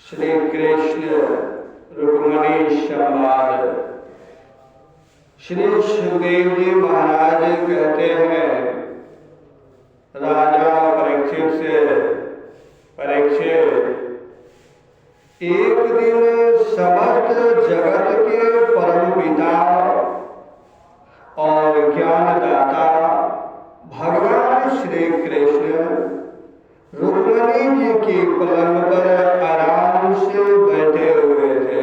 श्री कृष्ण रुक्मिणी संवाद। श्री सुखदेव जी महाराज कहते हैं, राजा परीक्षित से, परीक्षित, एक दिन समस्त जगत के परम पिता और ज्ञानदाता भगवान श्री कृष्ण रुक्मिणी जी की पलंग पर आराम से बैठे हुए थे।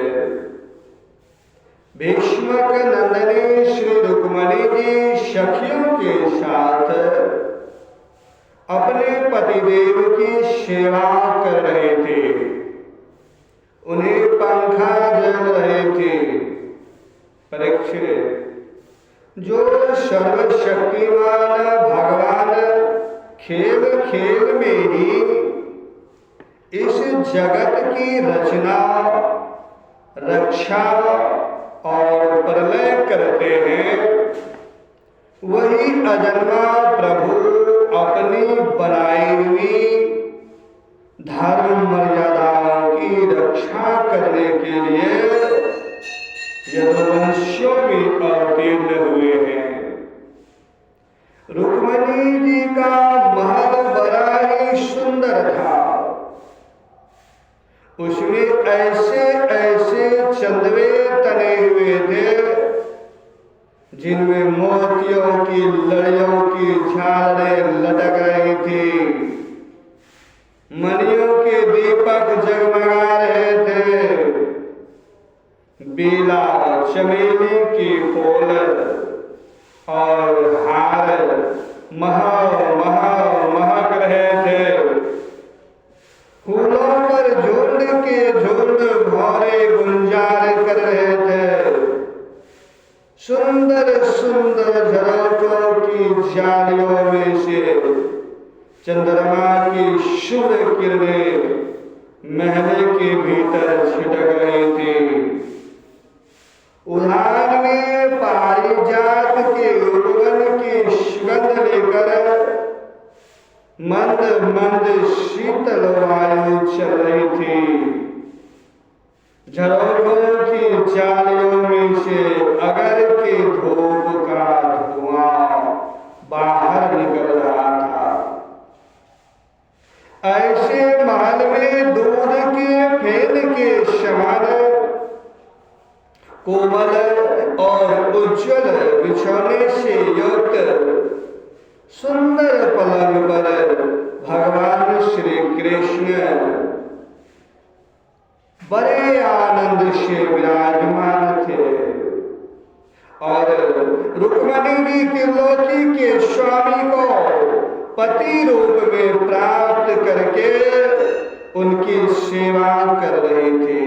भीष्मक नंदनी श्री रुक्मिणी जी सखियों के साथ अपने पतिदेव की सेवा कर रहे थे, उन्हें पंखा जल रहे थे। परीक्षित, जो सर्वशक्तिमान भगवान खेल खेल में ही इस जगत की रचना, रक्षा और प्रलय करते हैं, वही अजन्मा प्रभु अपनी बनाई हुई धर्म मर्यादाओं की रक्षा करने के लिए यदुवंशियों में अवतीर्ण हुए हैं। रुक्मिणी जी का महल बड़ा ही सुंदर था। उसमें ऐसे ऐसे चंदवे तने हुए थे जिनमें मोतियों की लड़ियों की झालरें लटक रही थी, मणियों के दीपक जगमगा रहे थे, बेला चमेली के फूल और हार महक रहे थे। फूलों पर झुंड के झुंड भौरे गुंजार कर रहे थे। सुंदर सुंदर झरोखों की जालियों में से चंद्रमा की शुभ किरणें महल के भीतर छिटक रही थी। उद्यान में पारिजात के उपवन की सुगंध लेकर मंद मंद शीतल वायु चल रही थी। झरोखों की जालियों में से अगर के धूप का धुआं बाहर निकल रहा था। ऐसे महल में दूध के फेन के समान कोमल और उज्जवल बिछौने से युक्त सुंदर पलंग पर भगवान श्री कृष्ण बड़े आनंद से विराजमान थे और रुक्मिणी जी त्रिलोकी के स्वामी को पति रूप में प्राप्त करके उनकी सेवा कर रहे थे।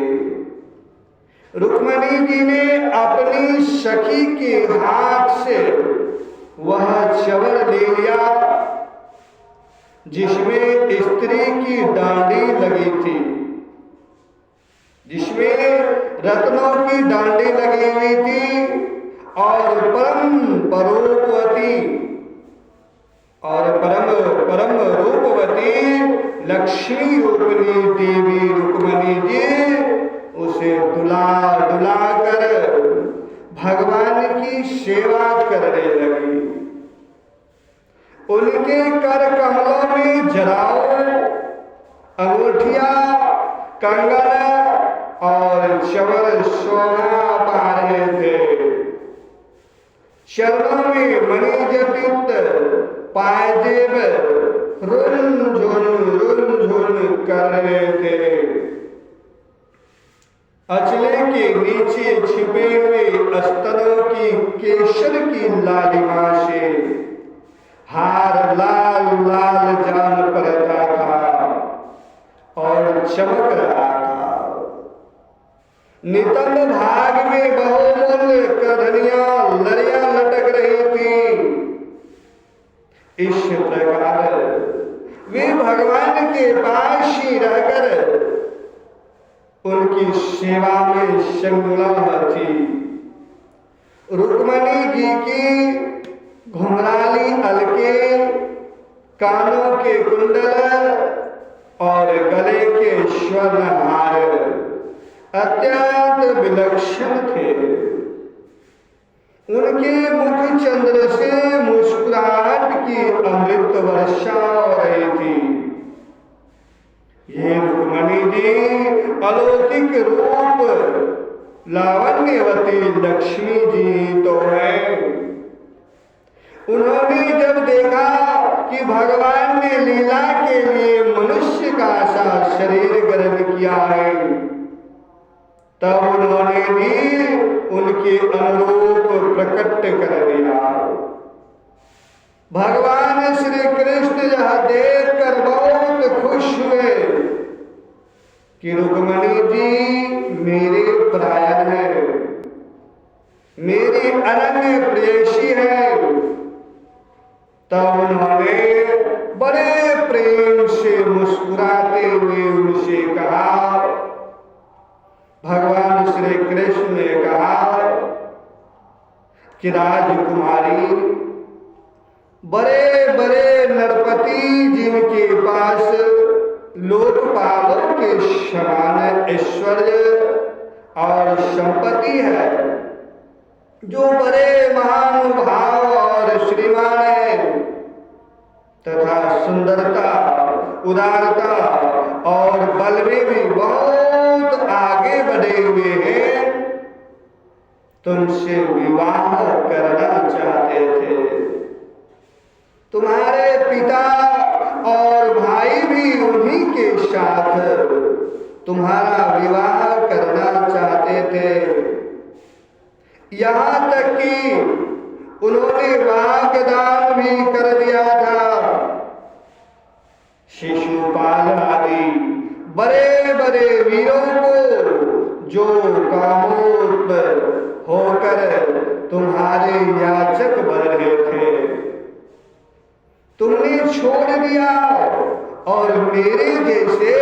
रुक्मिणी जी ने अपनी सखी के हाथ से वह चवर ले लिया जिसमें स्त्री की डांडी लगी थी, जिसमें रत्नों की डांडी लगी हुई थी और परम रूपवती लक्ष्मी रूपनी देवी रुक्मिणी जी उसे दुला कर भगवान की सेवा करने लगी। उनके कर कमलों में जराओ, अंगूठिया, कंगन और चवर शोभा पा रहे थे। चरणों में मणिजटित पायजेब रुन कर रहे थे। अचले के नीचे छिपे हुए स्तनों की केसर की लालिमा से हार लाल लाल जान पड़ता था और चमक रहा था। नितंब भाग में बहुमूल्य करधनियां लड़ियां लटक रही थी। इस प्रकार वे भगवान के पास ही रहकर उनकी सेवा में संलग्न थी। रुक्मिणी जी की घुंघराली अलके, कानों के कुंडल और गले के स्वर्ण हार अत्यंत विलक्षण थे। उनके मुख चंद्र से मुस्कुराहट की अमृत वर्षा हो रही थी। ये रुक्मणी जी अलौकिक रूप लावण्यवती लक्ष्मी जी तो है। उन्होंने जब देखा कि भगवान ने लीला के लिए मनुष्य का सा शरीर ग्रहण किया है, तब उन्होंने भी उनके अनुरूप प्रकट कर दिया। भगवान श्री कृष्ण यह देखकर बहुत खुश हुए कि रुक्मणी जी मेरे परायण है, मेरी अनन्य प्रेयसी है। तब उन्होंने बड़े प्रेम से मुस्कुराते हुए उनसे कहा, भगवान श्री कृष्ण ने कहा कि राजकुमारी, बड़े बड़े नरपति जिनके पास लोकपालों के समान ऐश्वर्य और संपत्ति है, जो बड़े महानुभाव और श्रीमान है तथा सुंदरता, उदारता और बल में भी बहुत आगे बढ़े हुए हैं, तुमसे विवाह करना चाहते थे। तुम्हारे पिता और भाई भी उन्हीं के साथ तुम्हारा विवाह करना चाहते थे। यहाँ तक कि उन्होंने वाग्दान भी कर दिया था। शिशुपाल आदि बड़े बड़े वीरों को जो कामोद होकर तुम्हारे याचक बन रहे थे, तुमने छोड़ दिया और मेरे जैसे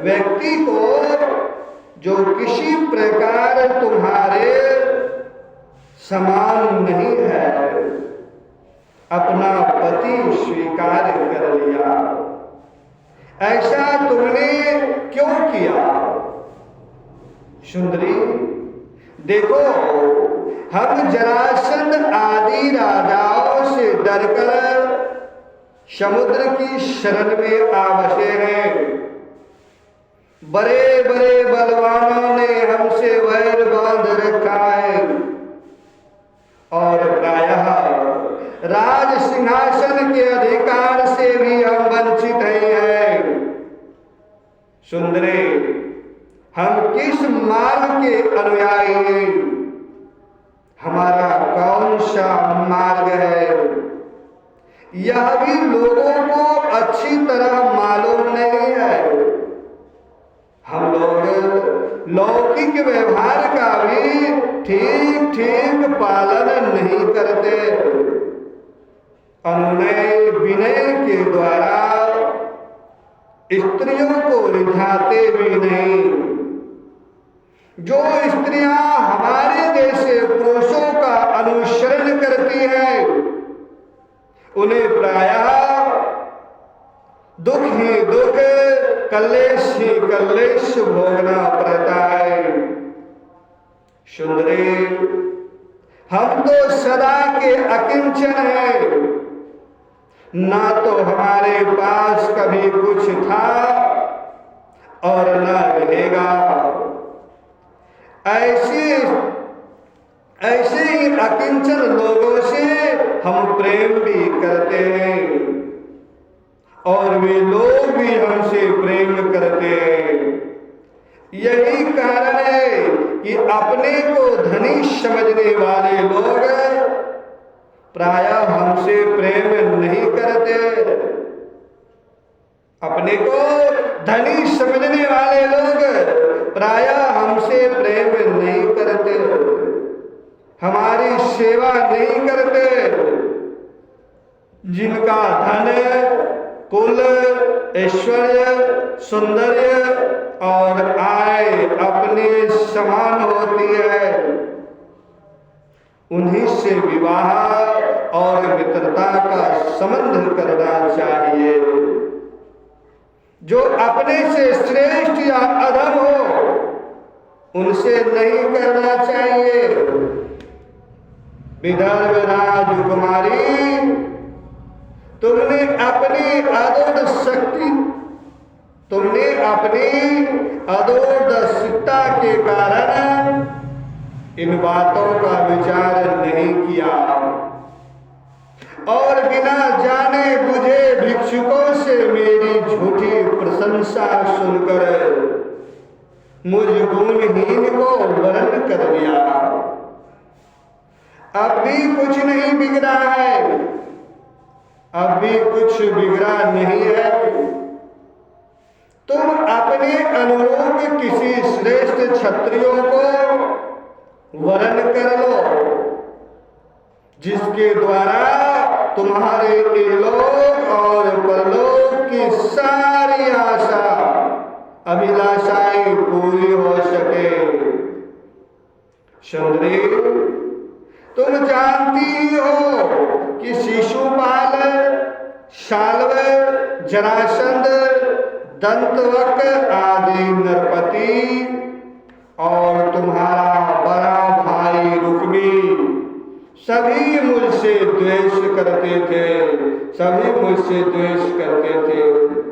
व्यक्ति को जो किसी प्रकार तुम्हारे समान नहीं है, अपना पति स्वीकार कर लिया। ऐसा तुमने क्यों किया? सुंदरी, देखो, हम जरासंध आदि राजाओं से डरकर समुद्र की शरण में आ बसे हैं। बड़े बड़े बलवानों ने हमसे वैर बांध रखा है और प्रायः राज सिंहासन के अधिकार से भी हम वंचित हैं। सुंदरी, हम किस मार्ग के अनुयायी हैं? हमारा कौन सा मार्ग है, यह भी लोगों को अच्छी तरह मालूम नहीं है। हम लोग लौकिक व्यवहार का भी ठीक ठीक पालन नहीं करते, अनुनय विनय के द्वारा स्त्रियों को रिझाते भी नहीं। जो स्त्रियां हमारे जैसे पुरुषों का अनुसरण करती हैं, उन्हें प्रायः दुख ही दुख, कलेश ही कलेश भोगना पड़ता है। सुंदरी, हम तो सदा के अकिंचन हैं, ना तो हमारे पास कभी कुछ था और न रहेगा। ऐसे ही अकिंचन लोगों से हम प्रेम भी करते हैं और वे लोग भी हमसे प्रेम करते हैं। यही कारण है कि अपने को धनी समझने वाले लोग प्रायः हमसे प्रेम नहीं करते। अपने को धनी समझने वाले लोग प्रायः हमसे प्रेम नहीं करते, हमारी सेवा नहीं करते। जिनका धन, कुल, ऐश्वर्य, सौंदर्य और आय अपने समान होती है, उन्हीं से विवाह और मित्रता का संबंध करना चाहिए। जो अपने से श्रेष्ठ या अधम हो, उनसे नहीं करना चाहिए। विदर्भ राजकुमारी, तुमने अपनी अदृढ़ शक्ति, तुमने अपनी अदूरदर्शिता के कारण इन बातों का विचार नहीं किया और बिना जाने बुझे भिक्षुकों से मेरी झूठी प्रशंसा सुनकर मुझ गुणहीन को वरण कर दिया। अब भी कुछ नहीं बिगड़ा है, अब भी कुछ बिगड़ा नहीं है। तुम अपने अनुरूप किसी श्रेष्ठ क्षत्रियों को वरण कर लो, जिसके द्वारा तुम्हारे इहलोक और परलोक की सारी आशा अभिलाषाएं पूरी हो सके। सुंदरी, तुम जानती हो कि शिशुपाल, शाल्व, जरासंध, दंतवक आदि नरपति और तुम्हारा बड़ा भाई रुक्मी सभी मुझसे द्वेष करते थे, सभी मुझसे द्वेष करते थे।